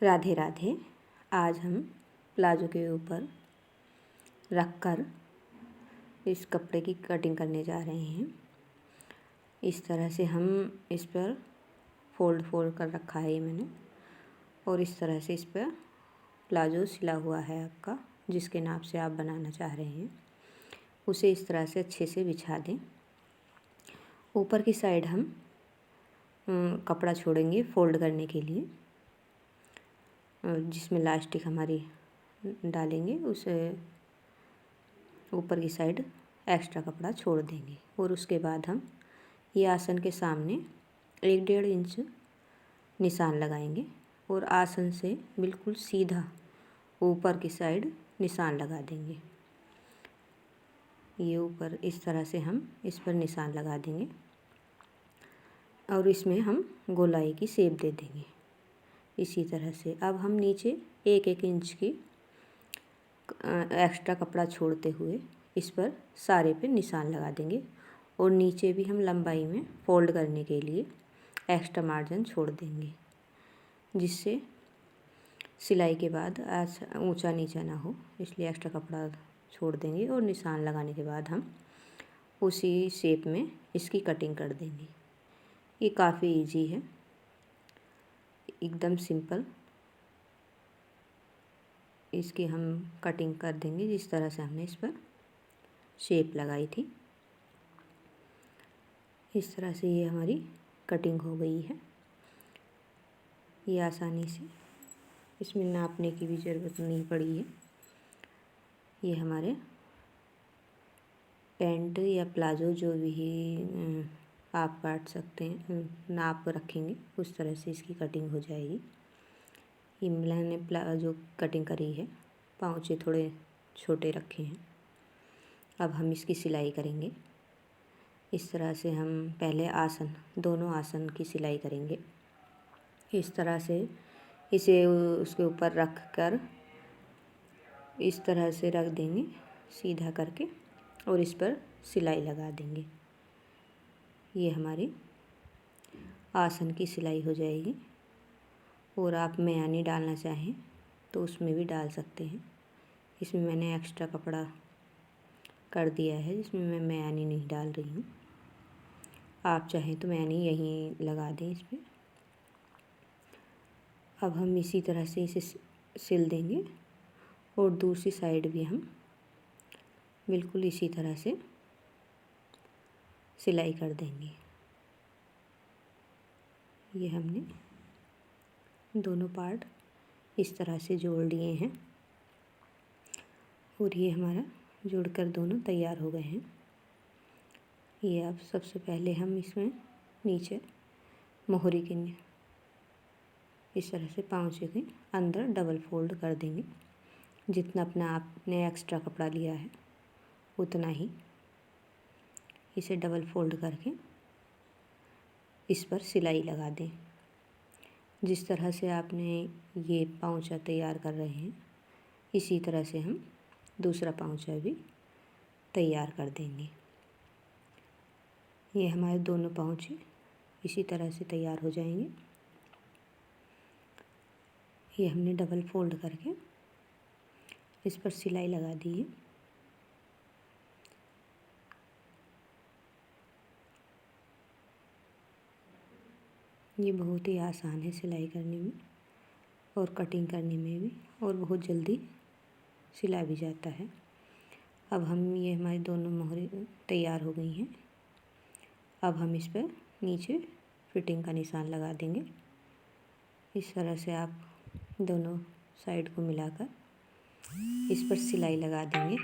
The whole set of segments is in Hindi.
राधे राधे। आज हम प्लाजो के ऊपर रखकर इस कपड़े की कटिंग करने जा रहे हैं। इस तरह से हम इस पर फोल्ड कर रखा है ये मैंने, और इस तरह से इस पर प्लाजो सिला हुआ है आपका, जिसके नाप से आप बनाना चाह रहे हैं उसे इस तरह से अच्छे से बिछा दें। ऊपर की साइड हम कपड़ा छोड़ेंगे फोल्ड करने के लिए, जिसमें लास्टिक हमारी डालेंगे, उसे ऊपर की साइड एक्स्ट्रा कपड़ा छोड़ देंगे। और उसके बाद हम ये आसन के सामने 1-1.5 इंच निशान लगाएंगे और आसन से बिल्कुल सीधा ऊपर की साइड निशान लगा देंगे। ये ऊपर इस तरह से हम इस पर निशान लगा देंगे और इसमें हम गोलाई की शेप दे देंगे। इसी तरह से अब हम नीचे 1-1 इंच की एक्स्ट्रा कपड़ा छोड़ते हुए इस पर सारे पे निशान लगा देंगे, और नीचे भी हम लंबाई में फोल्ड करने के लिए एक्स्ट्रा मार्जिन छोड़ देंगे, जिससे सिलाई के बाद ऊंचा नीचा ना हो, इसलिए एक्स्ट्रा कपड़ा छोड़ देंगे। और निशान लगाने के बाद हम उसी शेप में इसकी कटिंग कर देंगे। ये काफ़ी इजी है, एकदम सिंपल। इसकी हम कटिंग कर देंगे जिस तरह से हमने इस पर शेप लगाई थी। इस तरह से ये हमारी कटिंग हो गई है। ये आसानी से, इसमें नापने की भी ज़रूरत नहीं पड़ी है। ये हमारे पैंट या प्लाजो जो भी आप काट सकते हैं, नाप रखेंगे उस तरह से इसकी कटिंग हो जाएगी। ये मैंने प्लाजो कटिंग करी है, पाँचे थोड़े छोटे रखे हैं। अब हम इसकी सिलाई करेंगे। इस तरह से हम पहले दोनों आसन की सिलाई करेंगे। इस तरह से इसे उसके ऊपर रख कर इस तरह से रख देंगे सीधा करके, और इस पर सिलाई लगा देंगे। ये हमारी आसन की सिलाई हो जाएगी। और आप मेयानी डालना चाहें तो उसमें भी डाल सकते हैं। इसमें मैंने एक्स्ट्रा कपड़ा कर दिया है, जिसमें मैं मेयानी नहीं डाल रही हूँ। आप चाहें तो मेयानी यहीं लगा दें इस पर। अब हम इसी तरह से इसे सिल देंगे, और दूसरी साइड भी हम बिल्कुल इसी तरह से सिलाई कर देंगे। ये हमने दोनों पार्ट इस तरह से जोड़ लिए हैं, और ये हमारा जोड़कर दोनों तैयार हो गए हैं। ये अब सबसे पहले हम इसमें नीचे मोहरी के इस तरह से पाँचे के अंदर डबल फोल्ड कर देंगे। जितना अपना आपने एक्स्ट्रा कपड़ा लिया है उतना ही इसे डबल फोल्ड करके इस पर सिलाई लगा दें। जिस तरह से आपने ये पाँचा तैयार कर रहे हैं, इसी तरह से हम दूसरा पाँचा भी तैयार कर देंगे। ये हमारे दोनों पाँचे इसी तरह से तैयार हो जाएंगे। ये हमने डबल फोल्ड करके इस पर सिलाई लगा दी है। ये बहुत ही आसान है सिलाई करने में और कटिंग करने में भी, और बहुत जल्दी सिला भी जाता है। अब ये हमारी दोनों मोहरी तैयार हो गई हैं। अब हम इस पर नीचे फिटिंग का निशान लगा देंगे। इस तरह से आप दोनों साइड को मिलाकर इस पर सिलाई लगा देंगे।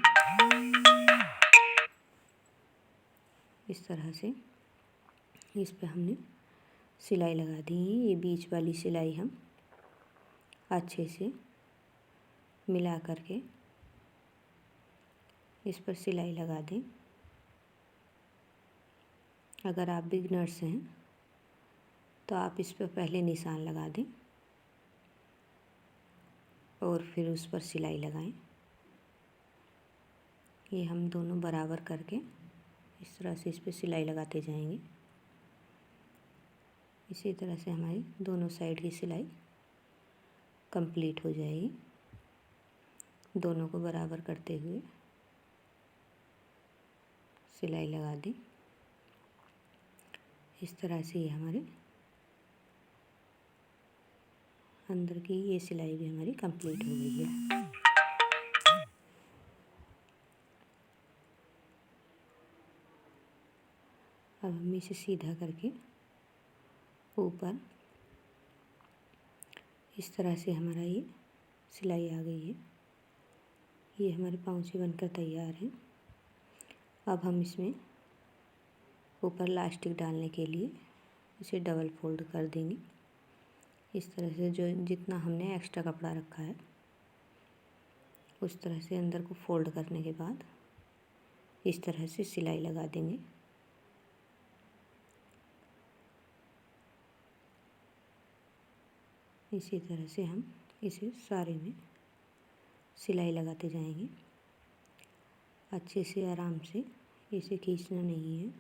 इस तरह से इस पर हमने सिलाई लगा दी है। ये बीच वाली सिलाई हम अच्छे से मिला करके इस पर सिलाई लगा दें। अगर आप बिगनर्स हैं तो आप इस पर पहले निशान लगा दें और फिर उस पर सिलाई लगाएं। ये हम दोनों बराबर करके इस तरह से इस पर सिलाई लगाते जाएंगे। इसी तरह से हमारी दोनों साइड की सिलाई कंप्लीट हो जाएगी। दोनों को बराबर करते हुए सिलाई लगा दें। इस तरह से ये हमारे अंदर की ये सिलाई भी हमारी कंप्लीट हो गई है। अब हम इसे सीधा करके ऊपर इस तरह से हमारा ये सिलाई आ गई है। ये हमारे पाँचे बनकर तैयार हैं। अब हम इसमें ऊपर लास्टिक डालने के लिए इसे डबल फोल्ड कर देंगे। इस तरह से जो जितना हमने एक्स्ट्रा कपड़ा रखा है उस तरह से अंदर को फोल्ड करने के बाद इस तरह से सिलाई लगा देंगे। इसी तरह से हम इसे सारे में सिलाई लगाते जाएंगे। अच्छे से आराम से इसे खींचना नहीं है।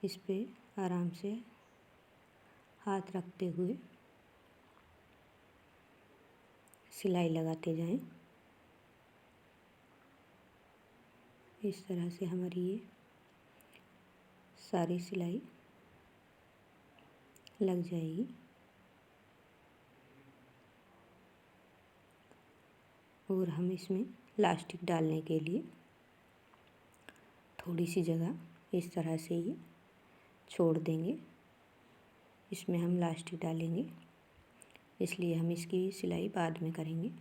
इस पे आराम से हाथ रखते हुए सिलाई लगाते जाएं। इस तरह से हमारी ये सारी सिलाई लग जाएगी। और हम इसमें लास्टिक डालने के लिए थोड़ी सी जगह इस तरह से ये छोड़ देंगे। इसमें हम लास्टिक डालेंगे, इसलिए हम इसकी सिलाई बाद में करेंगे।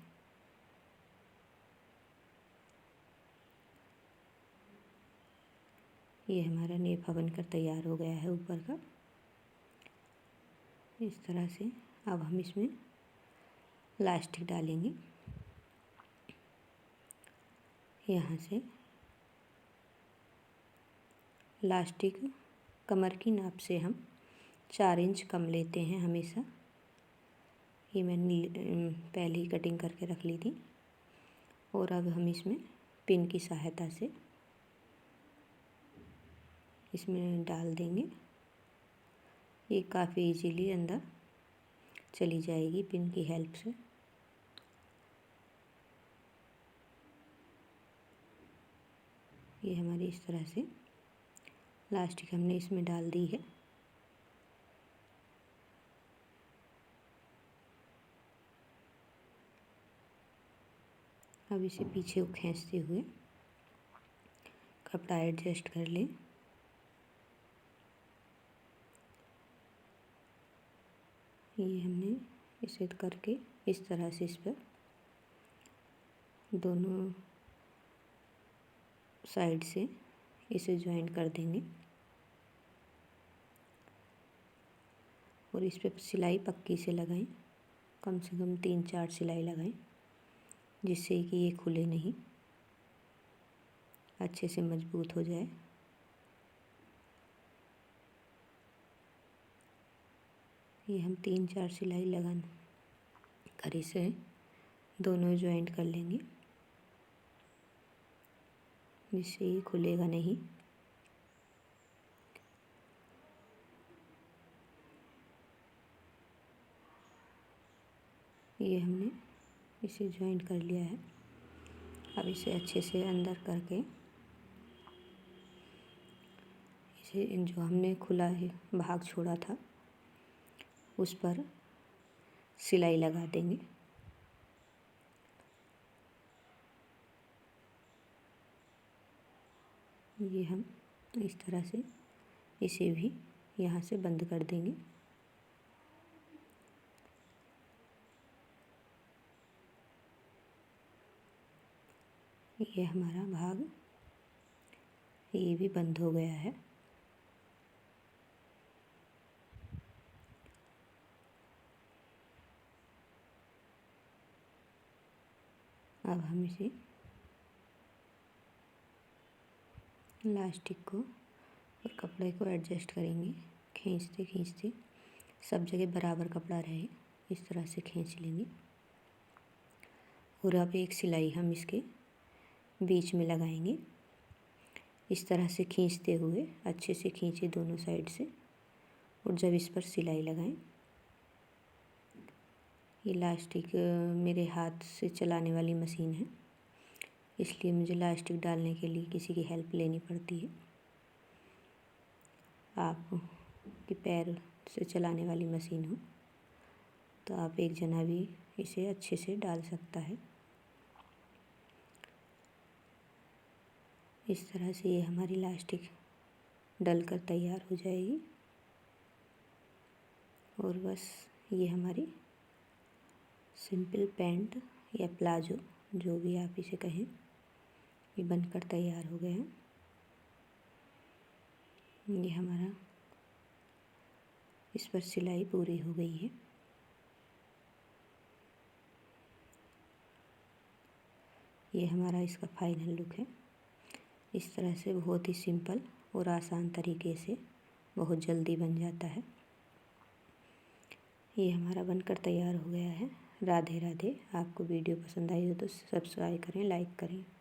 ये हमारा नेफा बनकर तैयार हो गया है ऊपर का। इस तरह से अब हम इसमें लास्टिक डालेंगे। यहाँ से लास्टिक कमर की नाप से हम 4 इंच कम लेते हैं हमेशा। ये मैंने पहले ही कटिंग करके रख ली थी। और अब हम इसमें पिन की सहायता से इसमें डाल देंगे। ये काफ़ी इजीली अंदर चली जाएगी पिन की हेल्प से। ये हमारी इस तरह से लास्टिक हमने इसमें डाल दी है। अब इसे पीछे खींचते हुए कपड़ा एडजस्ट कर लें। ये हमने इसे करके इस तरह से इस पर दोनों साइड से इसे ज्वाइन कर देंगे। और इस पर सिलाई पक्की से लगाएं, कम से कम 3-4 सिलाई लगाएं, जिससे कि ये खुले नहीं, अच्छे से मजबूत हो जाए। ये हम 3-4 सिलाई लगा कर इसे दोनों ज्वाइंट कर लेंगे, जिससे ये खुलेगा नहीं। ये हमने इसे ज्वाइंट कर लिया है। अब इसे अच्छे से अंदर करके इसे जो हमने खुला है भाग छोड़ा था उस पर सिलाई लगा देंगे। ये हम इस तरह से इसे भी यहाँ से बंद कर देंगे। ये हमारा भाग ये भी बंद हो गया है। अब हम इसे लास्टिक को और कपड़े को एडजस्ट करेंगे। खींचते खींचते सब जगह बराबर कपड़ा रहे इस तरह से खींच लेंगे। और अब एक सिलाई हम इसके बीच में लगाएंगे। इस तरह से खींचते हुए अच्छे से खींचे दोनों साइड से, और जब इस पर सिलाई लगाएं ये इलास्टिक मेरे हाथ से चलाने वाली मशीन है, इसलिए मुझे इलास्टिक डालने के लिए किसी की हेल्प लेनी पड़ती है। आप के पैर से चलाने वाली मशीन हो तो आप एक जना भी इसे अच्छे से डाल सकता है। इस तरह से ये हमारी इलास्टिक डल कर तैयार हो जाएगी और बस ये हमारी सिंपल पैंट या प्लाजो, जो भी आप इसे कहें, ये बनकर तैयार हो गया है। ये हमारा इस पर सिलाई पूरी हो गई है। ये हमारा इसका फाइनल लुक है। इस तरह से बहुत ही सिंपल और आसान तरीके से बहुत जल्दी बन जाता है। ये हमारा बनकर तैयार हो गया है। राधे राधे। आपको वीडियो पसंद आई हो तो सब्सक्राइब करें, लाइक करें।